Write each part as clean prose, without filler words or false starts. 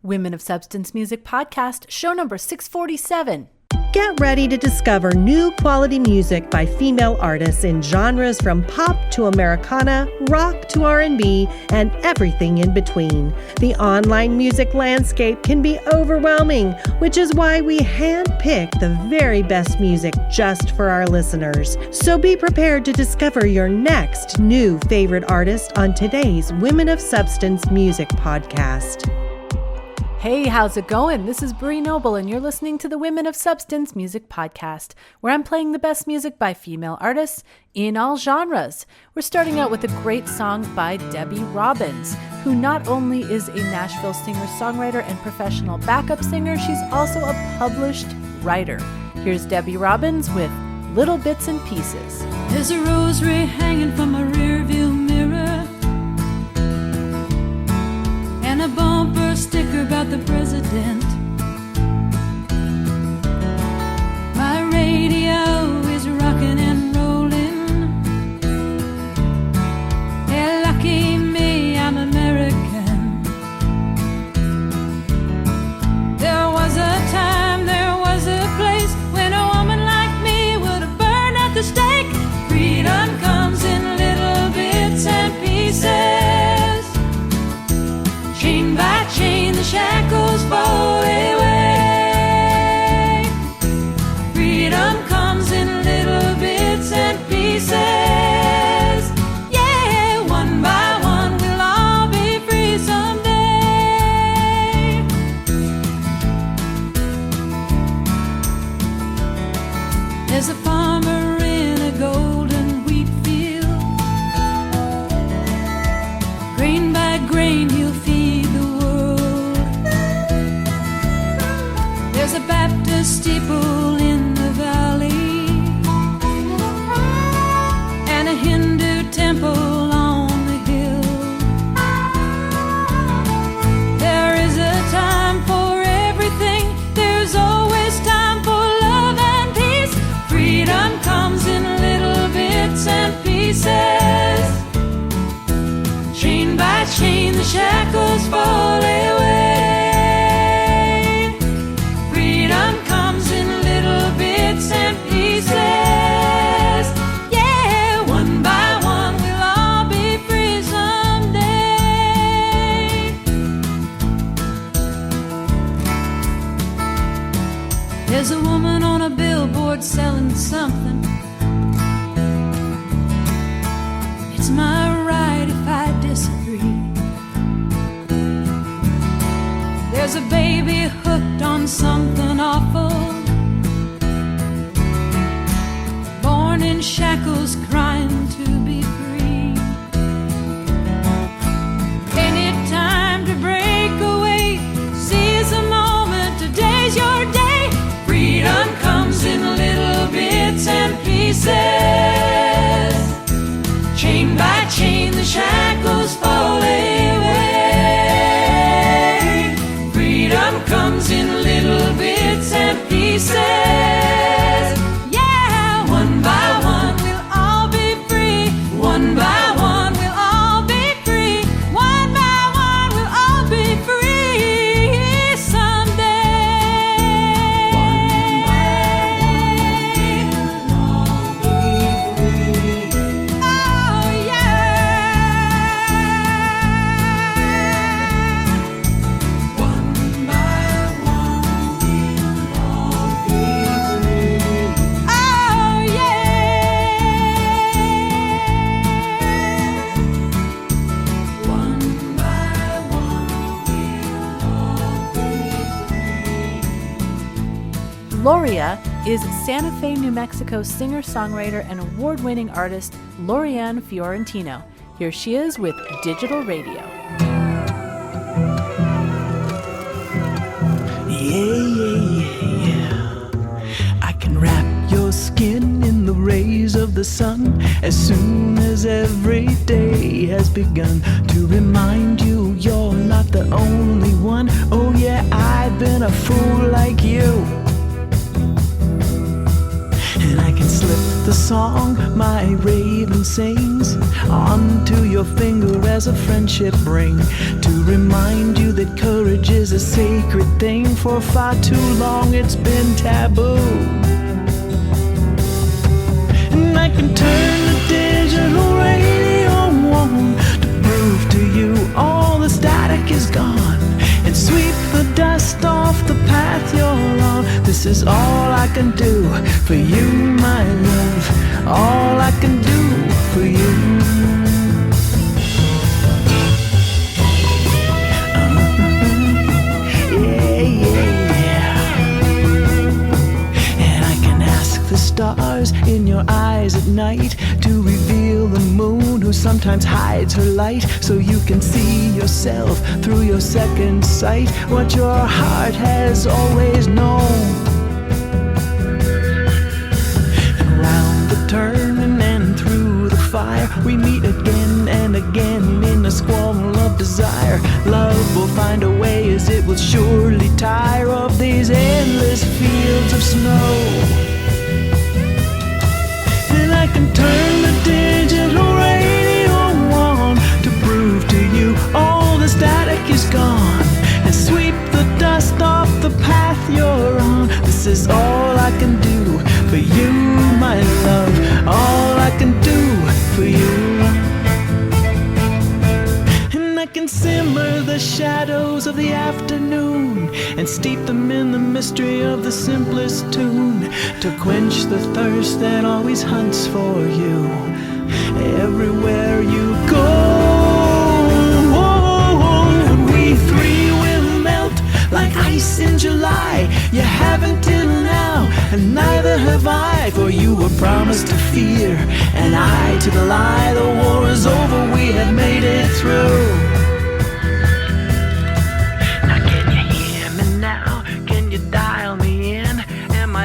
Women of Substance Music Podcast, show number 647. Get ready to discover new quality music by female artists in genres from pop to Americana, rock to R&B, and everything in between. The online music landscape can be overwhelming, which is why we handpick the very best music just for our listeners. So be prepared to discover your next new favorite artist on today's Women of Substance Music Podcast. Hey, how's it going? This is Bree Noble, and you're listening to the Women of Substance Music Podcast, where I'm playing the best music by female artists in all genres. We're starting out with a great song by Debie Robbins, who not only is a Nashville singer-songwriter and professional backup singer, she's also a published writer. Here's Debie Robbins with Little Bits and Pieces. There's a rosary hanging from a rearview mirror, and a bumper sticker about the president. My radio is rocking and rolling. Yeah, lucky me, I'm American. There was a time, there was a place when a woman like me would have burned at the stake. Freedom comes in little bits and pieces. Chain by chain, the shackles fall away. Freedom comes in little bits and pieces. Yeah, one by one, we'll all be free someday. There's a farmer in a golden wheat field. Grain by grain, he'll feed the world. There's a Baptist steeple in the valley, and a Hindu temple on the hill. There is a time for everything. There's always time for love and peace. Freedom comes in little bits and pieces. Chain by chain, the shackles fall away. Freedom comes in little bits and pieces. Yeah, one by one, we'll all be free someday. There's a woman on a billboard selling something. It's my right if I disagree. There's a baby hooked on something awful, born in shackles, crying to be free. Ain't it time to break away? Seize a moment, today's your day. Freedom comes in little bits and pieces. Chain by chain, the shackles fall away. Freedom comes in little bits and pieces. Yeah, one by one, we'll all be free. One by one, we'll all be free. One by one, we'll all be free someday. One by one, we'll all be free. Oh, yeah. One by one, we'll all be free. Oh, yeah. One by one, we'll all be free. Lauria is Santa Fe, New Mexico singer-songwriter and award-winning artist Laurianne Fiorentino. Here she is with Digital Radio. Yeah. I can wrap your skin in the rays of the sun as soon as every day has begun to remind you you're not the only one. Oh yeah, I've been a fool like you. And I can slip the song my raven sings onto your finger as a friendship ring, to remind you that courage is a sacred thing. For far too long it's been taboo. And I can turn the digital radio on to prove to you all the static is gone, and sweep the dust off the path you're on. This is all I can do for you, my love. All I can do for you. The stars in your eyes at night to reveal the moon who sometimes hides her light, so you can see yourself through your second sight, what your heart has always known. And round the turn and through the fire, we meet again and again in a squall of desire. Love will find a way, as it will surely tire of these endless fields of snow. I can turn the digital radio on to prove to you all the static is gone, and sweep the dust off the path you're on. This is all I can do for you, my love. All I can do for you. And I can simmer the shadows of the afternoon and steep them in the mystery of the simplest tune, to quench the thirst that always hunts for you everywhere you go. We three will melt like ice in July. You haven't till now, and neither have I, for you were promised to fear and I to the lie. The war is over, we have made it through.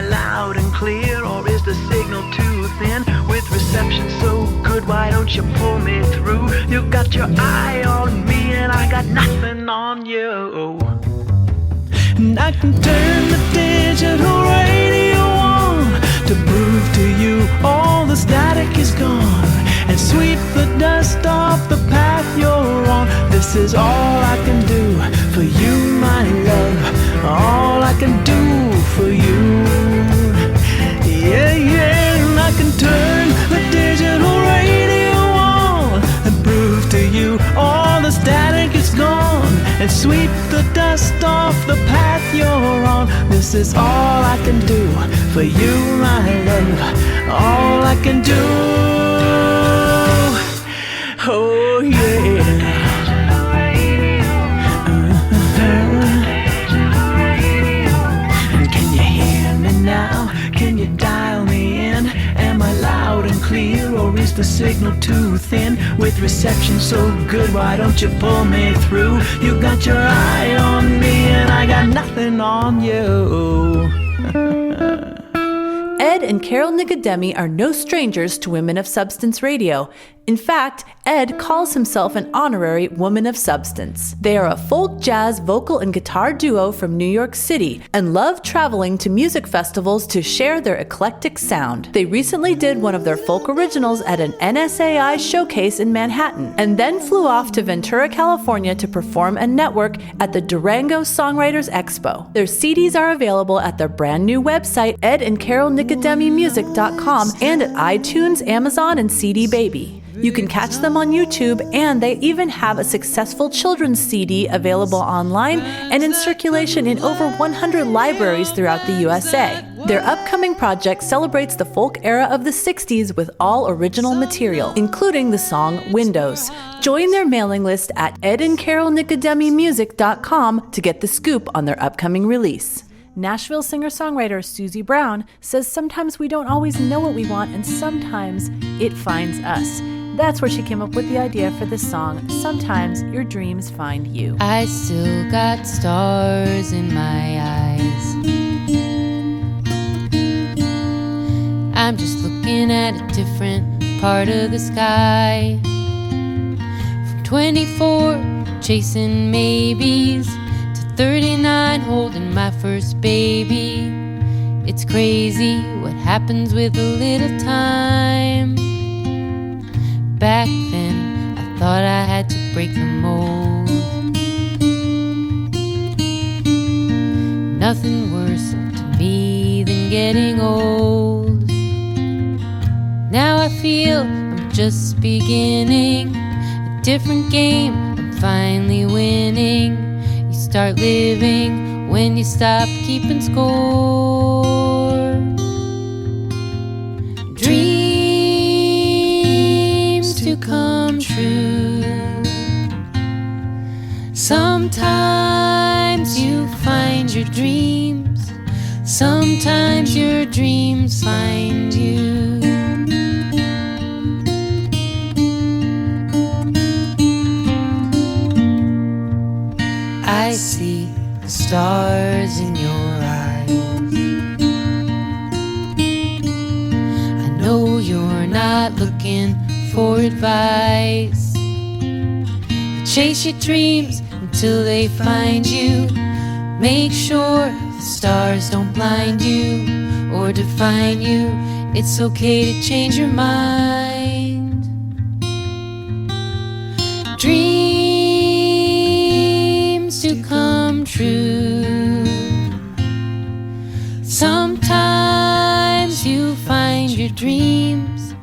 Loud and clear, or is the signal too thin? With reception so good, why don't you pull me through? You got your eye on me and I got nothing on you. And I can turn the digital radio on to prove to you all the static is gone, and sweep the dust off the path you're on. This is all I can do for you, my love. All I can do for you. Yeah, yeah, and I can turn the digital radio on and prove to you all the static is gone, and sweep the dust off the path you're on. This is all I can do for you, my love. All I can do. Oh, yeah. Can you dial me in? Am I loud and clear, or is the signal too thin? With reception so good, why don't you pull me through? You got your eye on me and I got nothing on you. Ed and Carol Nicodemi are no strangers to Women of Substance Radio. In fact, Ed calls himself an honorary woman of substance. They are a folk jazz vocal and guitar duo from New York City and love traveling to music festivals to share their eclectic sound. They recently did one of their folk originals at an NSAI showcase in Manhattan, and then flew off to Ventura, California to perform and network at the Durango Songwriters Expo. Their CDs are available at their brand new website, edandcarolnicodemimusic.com, and at iTunes, Amazon, and CD Baby. You can catch them on YouTube, and they even have a successful children's CD available online and in circulation in over 100 libraries throughout the USA. Their upcoming project celebrates the folk era of the 60s with all original material, including the song Windows. Join their mailing list at edandcarolnicodemimusic.com to get the scoop on their upcoming release. Nashville singer-songwriter Suzie Brown says sometimes we don't always know what we want, and sometimes it finds us. That's where she came up with the idea for this song, Sometimes Your Dreams Find You. I still got stars in my eyes. I'm just looking at a different part of the sky. From 24, chasing maybes, to 39, holding my first baby. It's crazy what happens with a little time. Back then, I thought I had to break the mold. Nothing worse to me than getting old. Now I feel I'm just beginning a different game. I'm finally winning. You start living when you stop keeping score. Dreams to come true. Sometimes you find your dreams. Sometimes your dreams find you. I see the stars in your eyes. I know you're not looking for advice. Chase your dreams until they find you. Make sure the stars don't blind you or define you. It's okay to change your mind. Dreams to come true. Sometimes you find your dreams.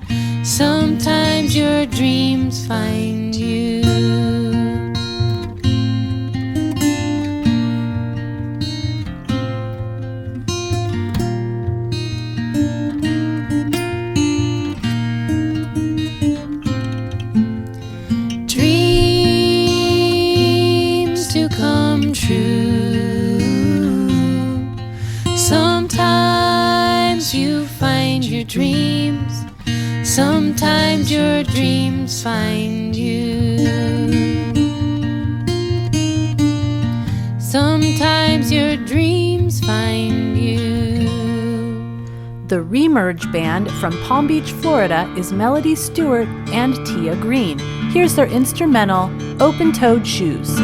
Sometimes your dreams find you. Dreams to come true. Sometimes you find your dreams. Sometimes your dreams find you. Sometimes your dreams find you. The Remerge Band from Palm Beach, Florida is Melody Stewart and Tia Green. Here's their instrumental, Open-Toed Shoes.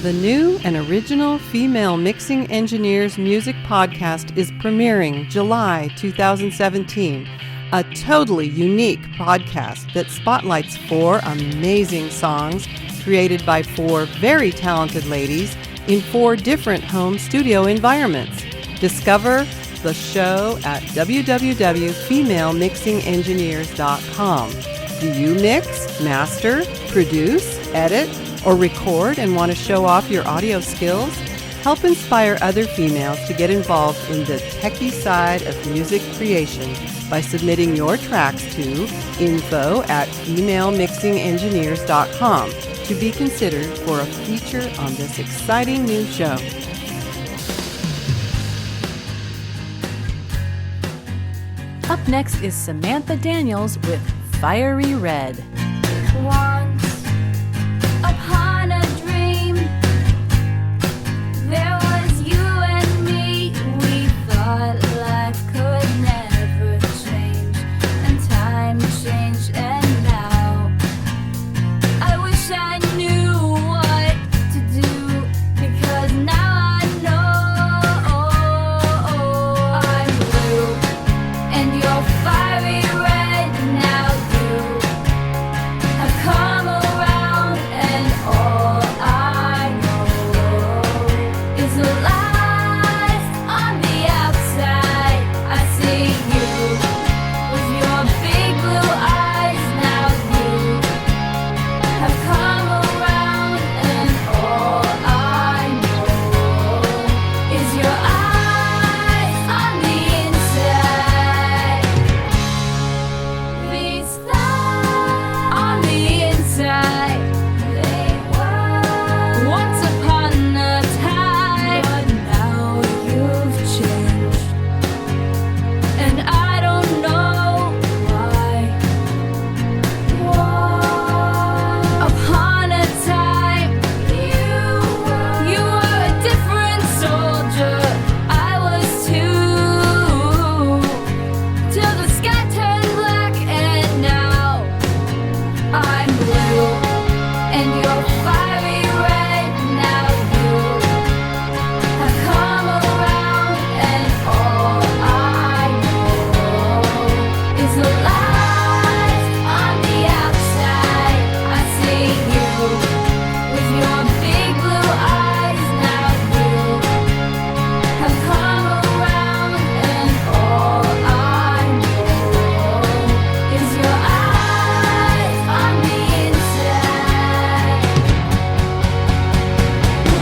The new and original Female Mixing Engineers Music Podcast is premiering July 2017, a totally unique podcast that spotlights 4 amazing songs created by 4 very talented ladies in 4 different home studio environments. Discover the show at www.femalemixingengineers.com. Do you mix, master, produce, edit, or record and want to show off your audio skills? Help inspire other females to get involved in the techie side of music creation by submitting your tracks to info@femalemixingengineers.com to be considered for a feature on this exciting new show. Up next is Samantha Daniels with Fiery Red. Once upon a dream, there was you and me. We thought life could never change, and time changed, and now I wish I knew what to do, because now I know I'm blue and you're fiery red. Now you have come around, and all I know is the lies on the outside. I see you with your big blue eyes. Now you have come around, and all I know is your eyes on the inside. These thoughts on the inside, they were once upon a time, but now you've changed, and I don't know why. Upon a time, you were a different soldier. I was too, till the sky turned black, and now I'm blue and you're fiery red. Now you have come around, and all I know is the lies on the outside. I see you with your big blue eyes. Now you have come around, and all I know is your eyes on the inside.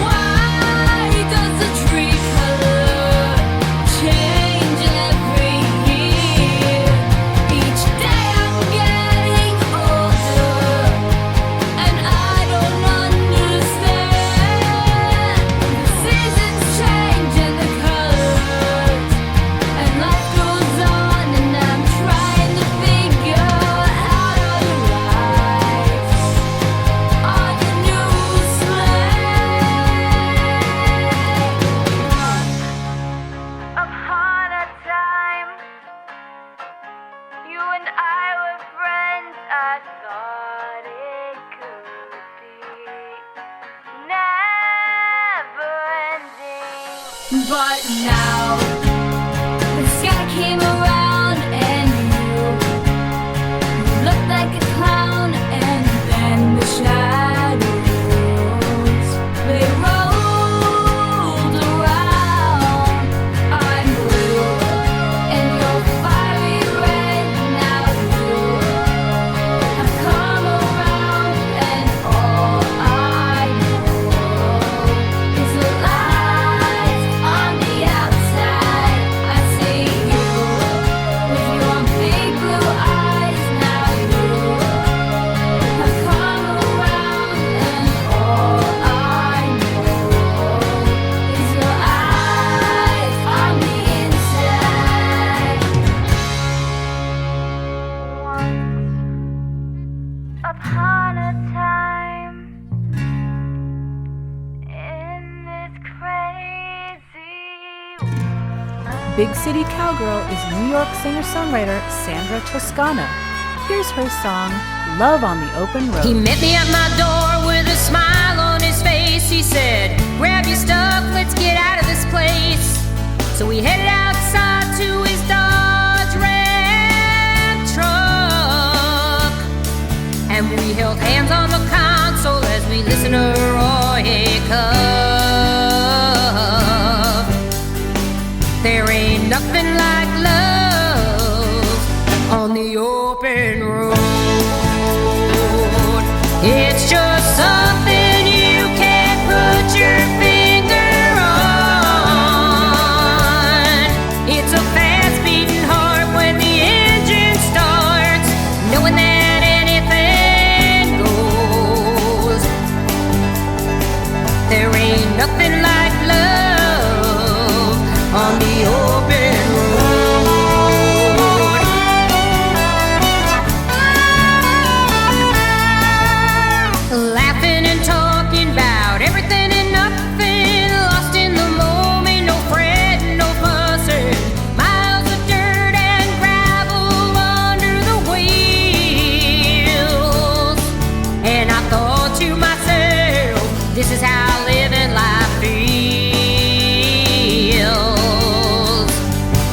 Why does the tree color change every year? Each day I'm getting older, and I don't understand. The seasons change and the colors, and life goes on, and I'm trying to figure out our lives on the new slate. Upon a time, you and I were friends. I thought it could be never ending, but now the sky came around, and you looked like a clown, and then the shadows, they rolled around. I'm blue and you're fiery red. Now you have come around, and all I know is the lies on the outside. I see you with your big blue eyes. Now you have come around, and all I know is your eyes on the inside. Once upon a time, in this crazy Big City Cowgirl is New York singer-songwriter Sandra Toscano. Here's her song, Love on the Open Road. He met me at my door with a smile on his face. He said, So we headed outside to his Dodge Ram truck, and we held hands on the console as we listened to Roy Cuff. There ain't nothing like love on the open road. It's just something you can't put your finger on. It's a fast beating heart when the engine starts, knowing that anything goes. There ain't nothing like love on the open road. Laughing and talking about everything and nothing, lost in the moment, no fretting, no fussing, miles of dirt and gravel under the wheels. And I thought to myself, this is how living life feels.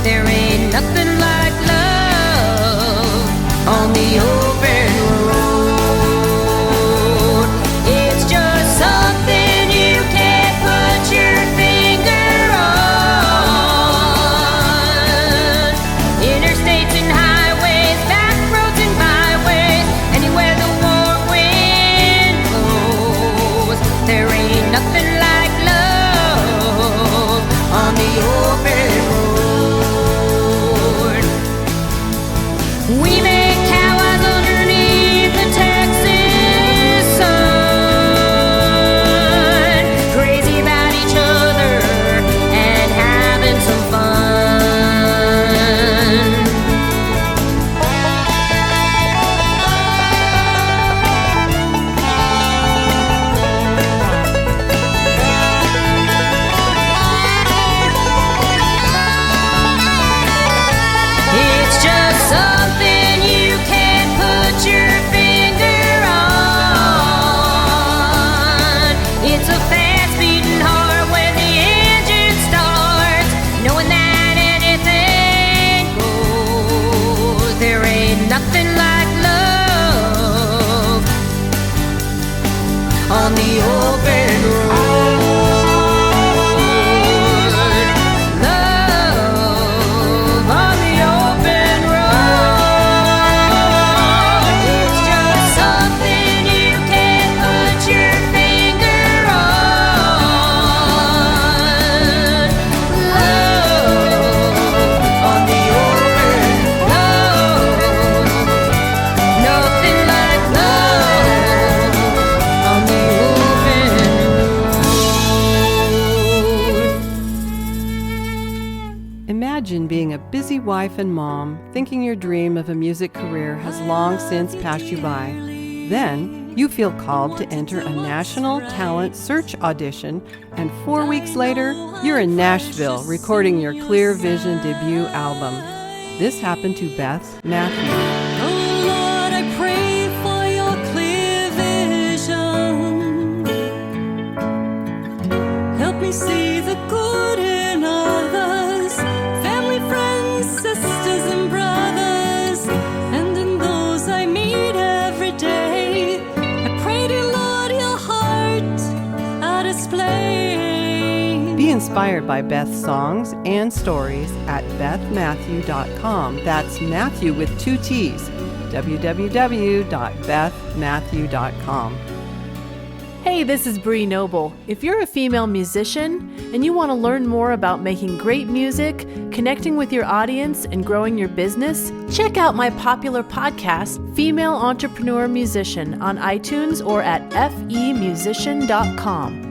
There ain't nothing like love on the open road. It's just something you can't put your finger on. Interstates and highways, back roads and byways, anywhere the warm wind blows. There ain't nothing like love on the open road. We make cow eyes underneath the Texas sun, crazy about each other and having some fun. It's just something you can't put your finger on. It's a fast beating heart when the engine starts, knowing that anything goes. There ain't nothing like love on the open road. Love on the open road. It's just something you can't put your finger on. Love on the open road. Nothing like love on the open road. Imagine being a busy wife and mom, thinking your dream of a music career has long since passed you by. Then you feel called to enter a national talent search audition, and 4 weeks later, you're in Nashville recording your Clear Vision debut album. This happened to Beth Matthew. Oh Lord, I pray for your clear vision. Help me see the good in others, family, friends, sisters and brothers, and in those I meet every day. I pray to Lord your heart I display. Be inspired by Beth's songs and stories at bethmatthew.com. That's Matthew with 2 T's. www.bethmatthew.com. Hey, this is Bree Noble. If you're a female musician and you want to learn more about making great music, connecting with your audience, and growing your business, check out my popular podcast, Female Entrepreneur Musician, on iTunes or at femusician.com.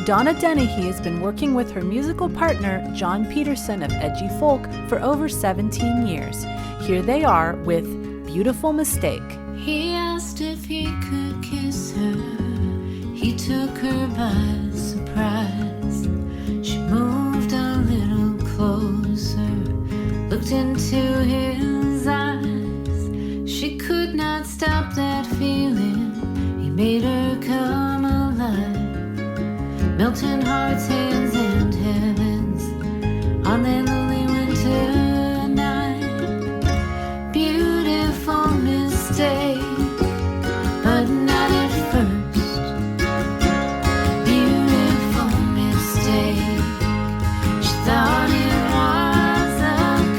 Donna Dennehy has been working with her musical partner, John Peterson of Edgy Folk, for over 17 years. Here they are with Beautiful Mistake. He asked if he could kiss her. He took her by surprise. She moved a little closer, looked into his eyes. She could not stop that feeling. He made her come alive, melting hearts, hands, and heaven. on that lonely winter night. Beautiful mistake, but not at first. Beautiful mistake. She thought it was a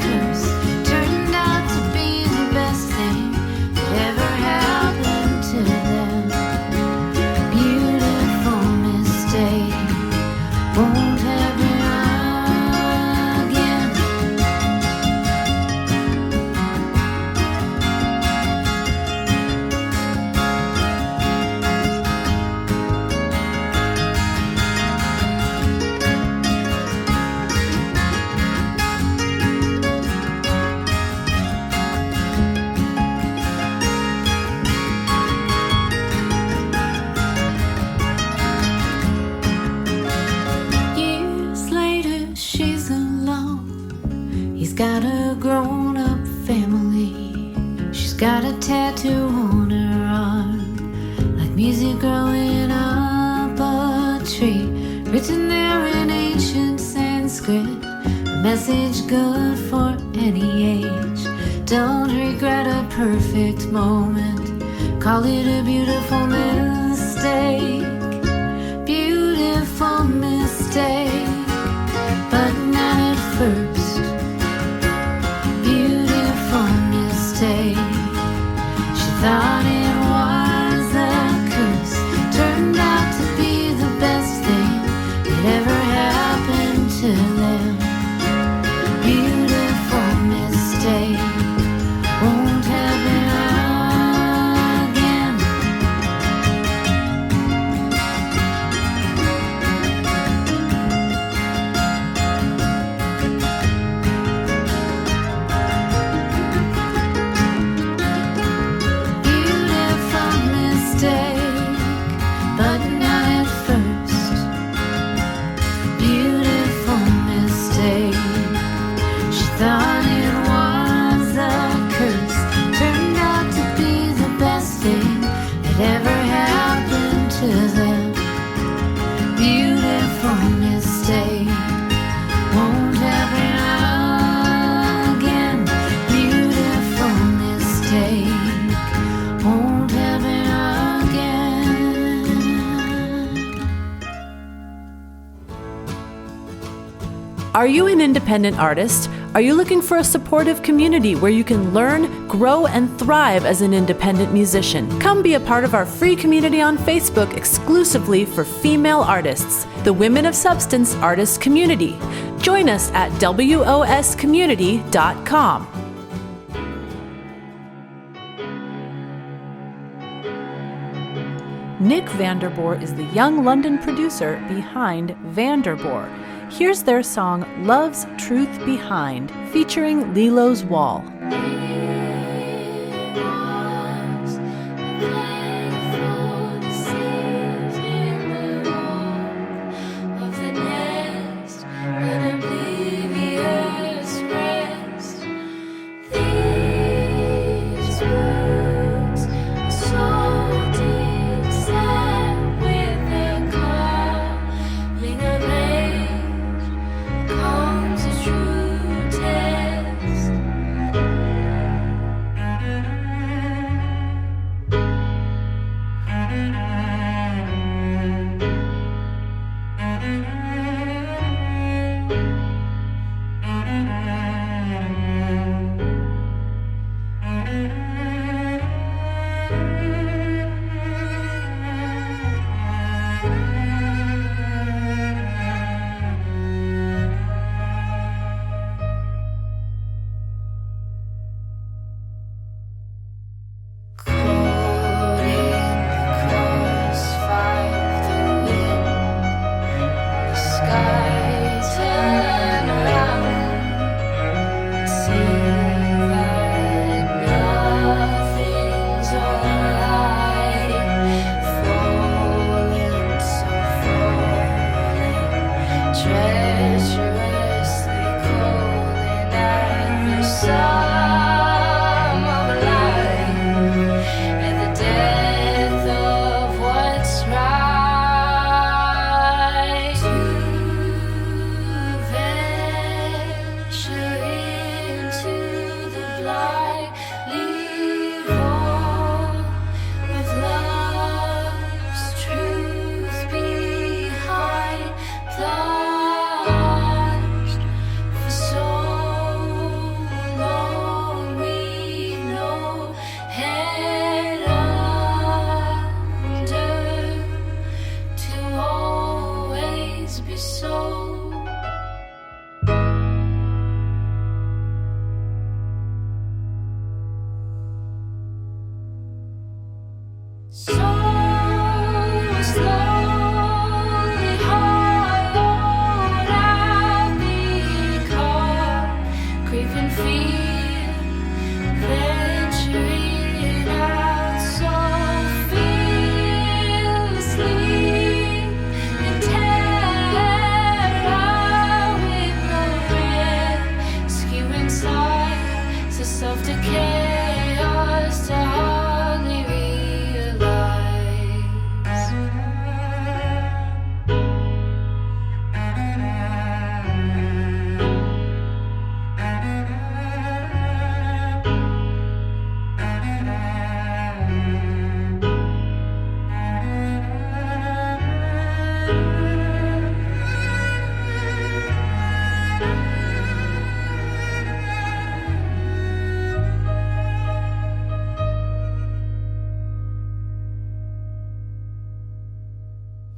curse. Turned out to be the best thing that ever happened to them. Beautiful mistake. Won't happen again. Years later, she's alone. He's got a grown-up family. She's got a tattoo on her arm, like music growing up a tree, written there in ancient Sanskrit. A message good for any age. Don't regret a perfect moment. Call it a beautiful mistake. Beautiful mistake, but not at first. Beautiful mistake. She thought it was a curse. Turned out to be the best thing that ever happened to them. Beautiful mistake. Won't happen again. Beautiful mistake, but not at first. Beautiful mistake. She thought it was a curse. Turned out to be the best thing that ever happened to them. Beautiful mistake. Won't happen again. Beautiful mistake. Won't happen again. Are you an independent artist? Are you looking for a supportive community where you can learn, grow, and thrive as an independent musician? Come be a part of our free community on Facebook exclusively for female artists, the Women of Substance Artists Community. Join us at woscommunity.com. Nick Vanderborre is the young London producer behind Vanderborre. Here's their song Love's Truth Behind, featuring Lilo's Wall. Comes a true test.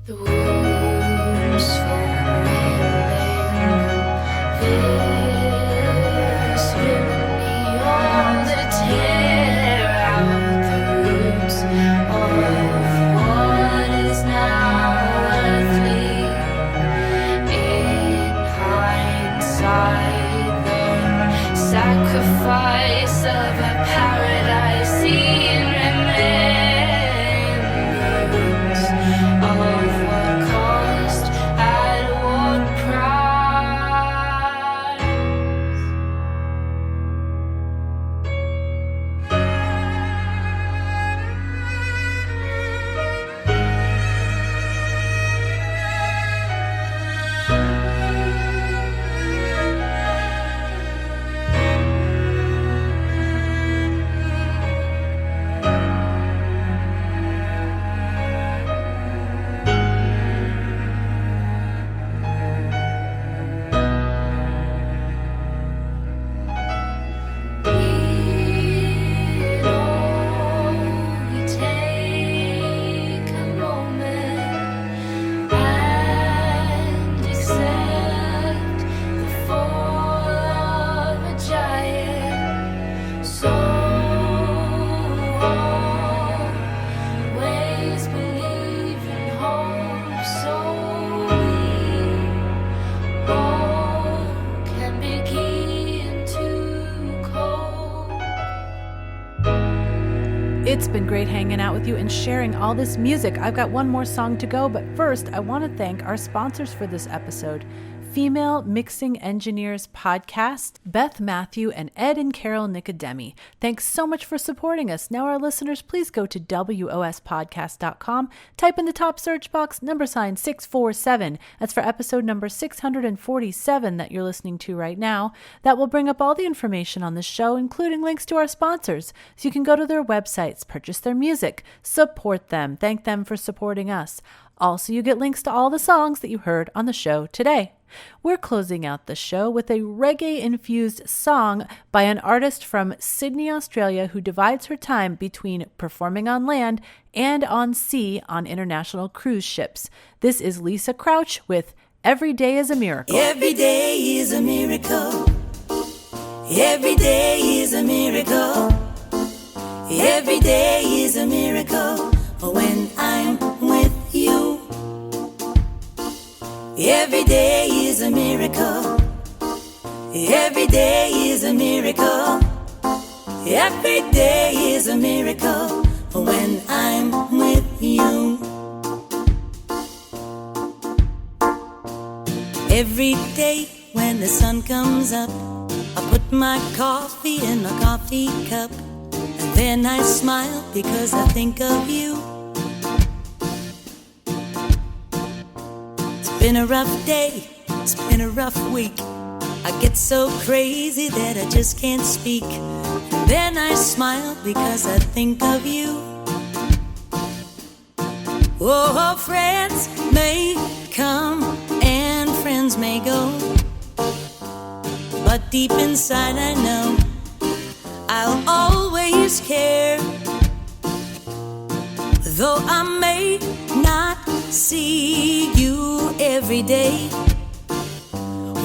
The words fall this me on the tear out the roots of what is now earthly. In hindsight, the sacrifice of a paradise in remembrance of what cost at what price. It only take a moment and accept the fall of a giant. So always believe in hope, so we all can begin to cope. It's been great hanging out with you and sharing all this music. I've got one more song to go, but first, I want to thank our sponsors for this episode. Female Mixing Engineers Podcast, Beth Matthew and Ed and Carol Nicodemi. Thanks so much for supporting us. Now, our listeners, please go to wospodcast.com, type in the top search box, $ 647. That's for episode number 647 that you're listening to right now. That will bring up all the information on the show, including links to our sponsors. So you can go to their websites, purchase their music, support them, thank them for supporting us. Also, you get links to all the songs that you heard on the show today. We're closing out the show with a reggae-infused song by an artist from Sydney, Australia, who divides her time between performing on land and on sea on international cruise ships. This is Lisa Crouch with Every Day is a Miracle. Every day is a miracle. Every day is a miracle. Every day is a miracle when I'm with you. Every day is a miracle. Every day is a miracle. Every day is a miracle when I'm with you. Every day when the sun comes up, I put my coffee in my coffee cup, and then I smile because I think of you. It's been a rough day, it's been a rough week. I get so crazy that I just can't speak. And then I smile because I think of you. Oh, friends may come and friends may go, but deep inside I know I'll always care. Though I may not see you every day,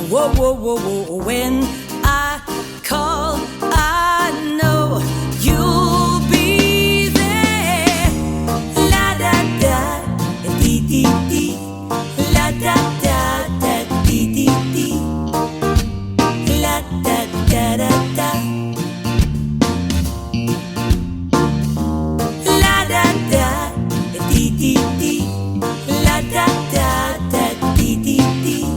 whoa, whoa, whoa, whoa, when I call, I know you'll be there. La da da, dee dee dee. La da da da, dee dee dee. La da da da da. La da da, dee dee dee. La da da da, dee dee dee.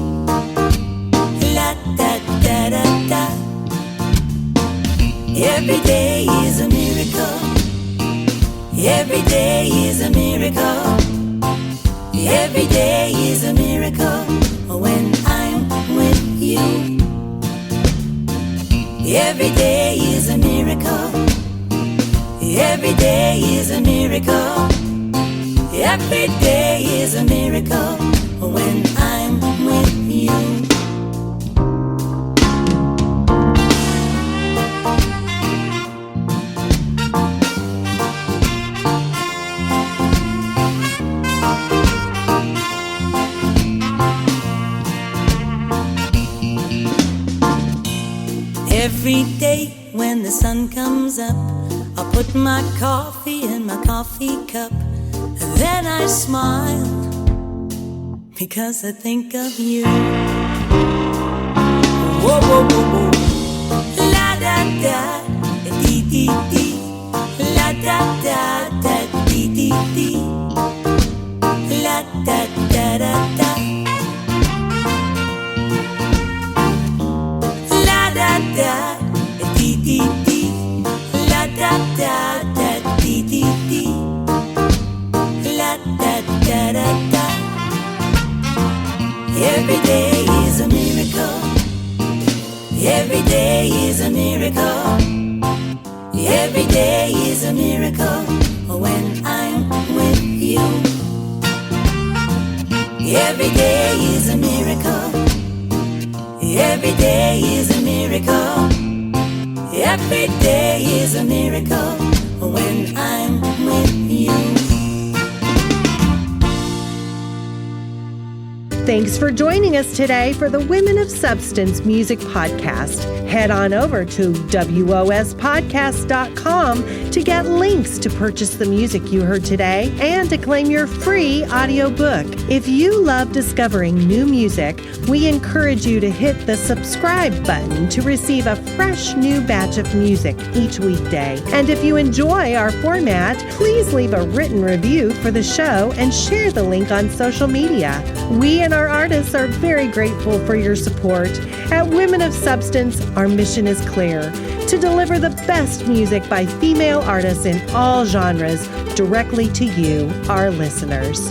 La da da da da. Every day is a miracle. Every day is a miracle. Every day is a miracle when I'm with you. Every day is a miracle. Every day is a miracle. Every day is a miracle when I'm with you. Every day when the sun comes up, I put my coffee in my coffee cup, and then I smile because I think of you. Whoa, whoa, whoa, whoa. La da da, dee dee dee. La da da da, dee dee dee. La da da da da. La da da, dee dee dee. La da da da, dee dee dee. La da da da da. Every day is a miracle. Every day is a miracle. Every day is a miracle when I'm with you. Every day is a miracle. Every day is a miracle. Every day is a miracle when I'm with you. Thanks for joining us today for the Women of Substance Music Podcast. Head on over to wospodcast.com to get links to purchase the music you heard today and to claim your free audiobook. If you love discovering new music, we encourage you to hit the subscribe button to receive a fresh new batch of music each weekday. And if you enjoy our format, please leave a written review for the show and share the link on social media. We and our artists are very grateful for your support. At Women of Substance, our mission is clear: to deliver the best music by female artists in all genres directly to you, our listeners.